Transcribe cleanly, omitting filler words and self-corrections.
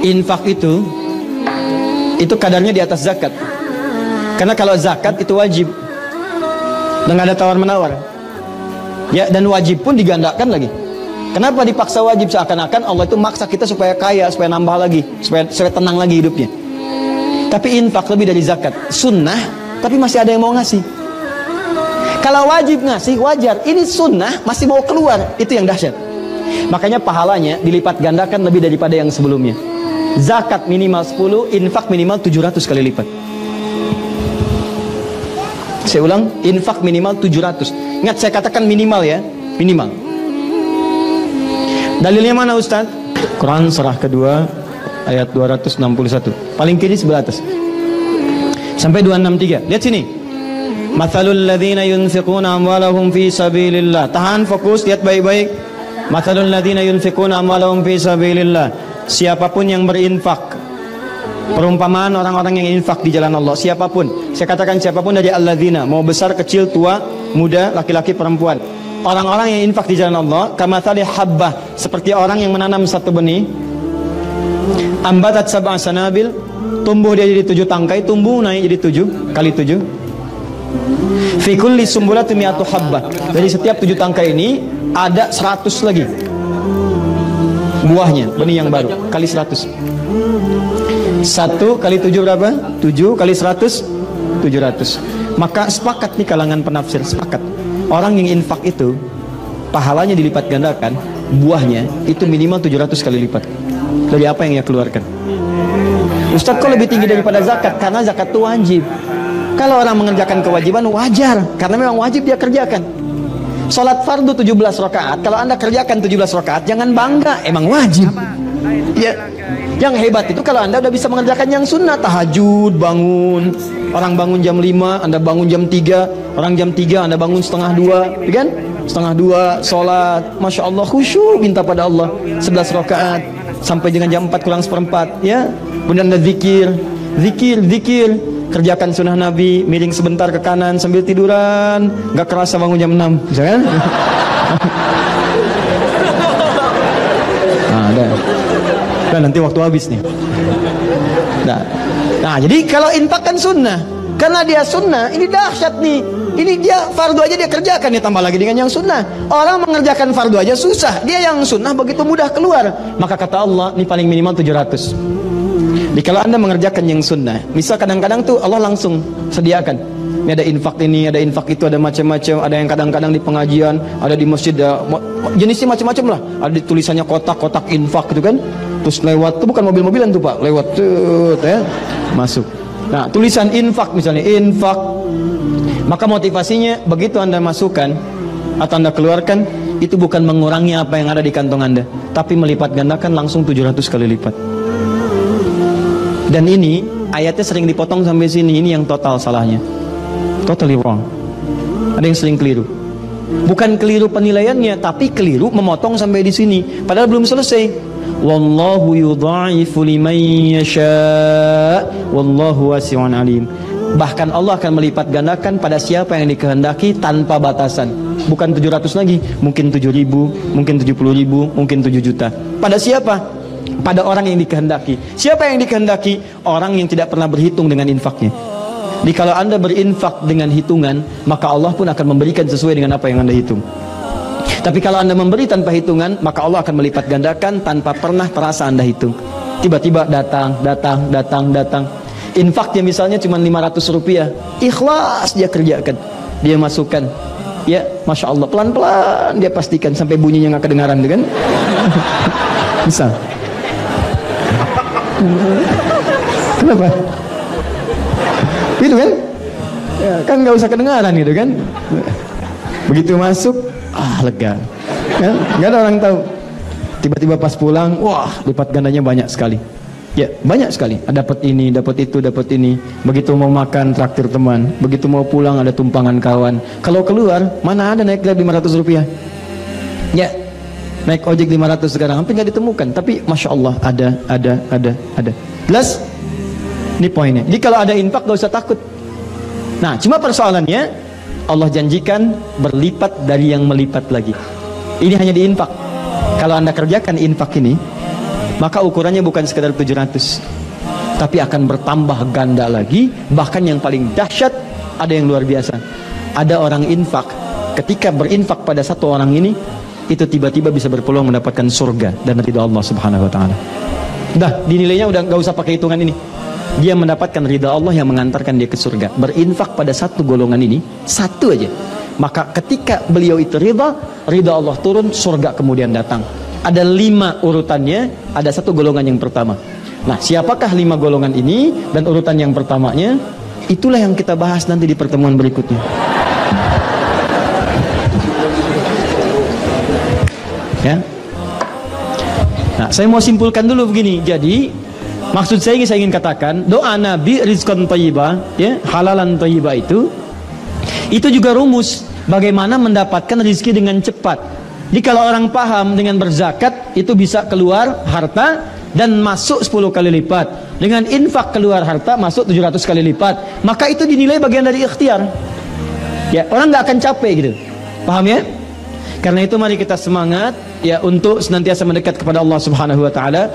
infak itu kadarnya di atas zakat. Karena kalau zakat itu wajib dan nggak ada tawar-menawar. Ya, dan wajib pun digandakan lagi. Kenapa dipaksa wajib? Seakan-akan Allah itu maksa kita supaya kaya, supaya nambah lagi, supaya tenang lagi hidupnya. Tapi infak lebih dari zakat. Sunnah, tapi masih ada yang mau ngasih. Kalau wajib ngasih, wajar. Ini sunnah, masih mau keluar. Itu yang dahsyat. Makanya pahalanya dilipat gandakan lebih daripada yang sebelumnya. Zakat minimal 10, infak minimal 700 kali lipat. Saya ulang, infak minimal 700. Ingat, saya katakan minimal ya, minimal. Dalilnya mana Ustaz? Quran surah kedua ayat 261. Paling kiri sebelah atas. Sampai 263. Lihat sini. Mathalul ladzina yunfiquna amwalahum fi sabilillah. Tahan, fokus, lihat baik-baik. Mathalul ladzina yunfiquna amwalahum fi sabilillah. Siapapun yang berinfak, perumpamaan orang-orang yang infak di jalan Allah, siapapun, saya katakan siapapun dari alladzina, mau besar, kecil, tua, muda, laki-laki, perempuan, orang-orang yang infak di jalan Allah, kamathali habbah, seperti orang yang menanam satu benih, ambatat sab'a sanabil, tumbuh dia jadi 7 tangkai, tumbuh naik jadi 7 kali 7, fi kulli sumbulatin mi'atu habbah, dari setiap 7 tangkai ini ada 100 lagi buahnya, benih yang baru, kali 100. 1 kali 7 berapa? 7 kali 100, 700. Maka sepakat nih kalangan penafsir, sepakat. Orang yang infak itu pahalanya dilipat gandakan, buahnya itu minimal 700 kali lipat dari apa yang ia keluarkan. Ustaz, kok lebih tinggi daripada zakat? Karena zakat itu wajib. Kalau orang mengerjakan kewajiban, wajar, karena memang wajib dia kerjakan. Salat fardu 17 rakaat, kalau Anda kerjakan 17 rakaat, jangan bangga, emang wajib. Ya, yang hebat itu kalau Anda udah bisa mengerjakan yang sunnah, tahajud, bangun. Orang bangun jam 5, Anda bangun jam 3, orang jam 3 Anda bangun setengah 2, kan? Setengah 2 salat, Masya Allah, khusyuk minta pada Allah 11 rakaat sampai dengan jam 4 kurang seperempat, ya. Kemudian Anda zikir, kerjakan sunnah Nabi, miring sebentar ke kanan sambil tiduran, gak kerasa bangun jam 6, misalkan. Nah, dan nanti waktu habis nih. Nah, jadi kalau infak kan sunnah, karena dia sunnah, ini dahsyat nih. Ini dia fardu aja dia kerjakan, ya tambah lagi dengan yang sunnah. Orang mengerjakan fardu aja susah, dia yang sunnah begitu mudah keluar. Maka kata Allah, ini paling minimal 700. Jadi kalau Anda mengerjakan yang sunnah, misal kadang-kadang tuh Allah langsung sediakan. Ini ada infak ini, ada infak itu, ada macam-macam, ada yang kadang-kadang di pengajian, ada di masjid, jenisnya macam-macam lah. Ada tulisannya kotak-kotak infak gitu kan. Terus lewat, itu bukan mobil-mobilan tuh Pak, lewat tuh ya, masuk. Nah, tulisan infak misalnya, infak. Maka motivasinya begitu Anda masukkan atau Anda keluarkan, itu bukan mengurangi apa yang ada di kantong Anda, tapi melipat gandakan langsung 700 kali lipat. Dan ini ayatnya sering dipotong sampai sini. Ini yang total salahnya, totally wrong. Ada yang sering keliru. Bukan keliru penilaiannya, tapi keliru memotong sampai di sini. Padahal belum selesai. Wallahu yudha'ifu liman yasha, wallahu wasi'un alim. Bahkan Allah akan melipat gandakan pada siapa yang dikehendaki tanpa batasan. Bukan 700 lagi, mungkin 7.000, mungkin 70.000, mungkin 7 juta. Pada siapa? Pada orang yang dikehendaki. Siapa yang dikehendaki? Orang yang tidak pernah berhitung dengan infaknya. Jadi kalau Anda berinfak dengan hitungan, maka Allah pun akan memberikan sesuai dengan apa yang Anda hitung. Tapi kalau Anda memberi tanpa hitungan, maka Allah akan melipat gandakan tanpa pernah terasa Anda hitung. Tiba-tiba datang. Infaknya misalnya cuma 500 rupiah, ikhlas dia kerjakan, dia masukkan, ya Masya Allah, pelan-pelan dia pastikan sampai bunyinya nggak kedengaran, kan? Bisa. Kenapa? Gitu kan? Ya, kan nggak usah kedengaran gitu kan? Begitu masuk, lega. Ya, nggak ada orang tahu. Tiba-tiba pas pulang, wah, lipat gandanya banyak sekali. Ya, banyak sekali. Dapat ini, dapat itu, dapat ini. Begitu mau makan, traktir teman. Begitu mau pulang, ada tumpangan kawan. Kalau keluar, mana ada naik Grab 500 rupiah? Ya, naik ojek 500 sekarang hampir nggak ditemukan. Tapi Masya Allah ada. Jelas? Ini poinnya. Jadi kalau ada infak gak usah takut. Nah, cuma persoalannya Allah janjikan berlipat dari yang melipat lagi. Ini hanya di infak. Kalau Anda kerjakan infak ini, maka ukurannya bukan sekedar 700, tapi akan bertambah ganda lagi. Bahkan yang paling dahsyat, ada yang luar biasa. Ada orang infak, ketika berinfak pada satu orang ini, itu tiba-tiba bisa berpeluang mendapatkan surga dan ridha Allah Subhanahu wa taala. Dah, dinilainya udah nggak usah pakai hitungan ini. Dia mendapatkan ridha Allah yang mengantarkan dia ke surga. Berinfak pada satu golongan ini, satu aja. Maka ketika beliau itu ridha Allah turun, surga kemudian datang. Ada 5 urutannya, ada satu golongan yang pertama. Nah, siapakah 5 golongan ini dan urutan yang pertamanya? Itulah yang kita bahas nanti di pertemuan berikutnya. Ya. Nah, saya mau simpulkan dulu begini. Jadi, maksud saya ingin katakan, doa Nabi rizqan thayyibah, ya, halalan thayyibah itu juga rumus bagaimana mendapatkan rezeki dengan cepat. Jadi kalau orang paham dengan berzakat itu bisa keluar harta dan masuk 10 kali lipat. Dengan infak keluar harta masuk 700 kali lipat. Maka itu dinilai bagian dari ikhtiar. Ya, orang nggak akan capek gitu. Paham ya? Karena itu mari kita semangat ya untuk senantiasa mendekat kepada Allah Subhanahu wa taala.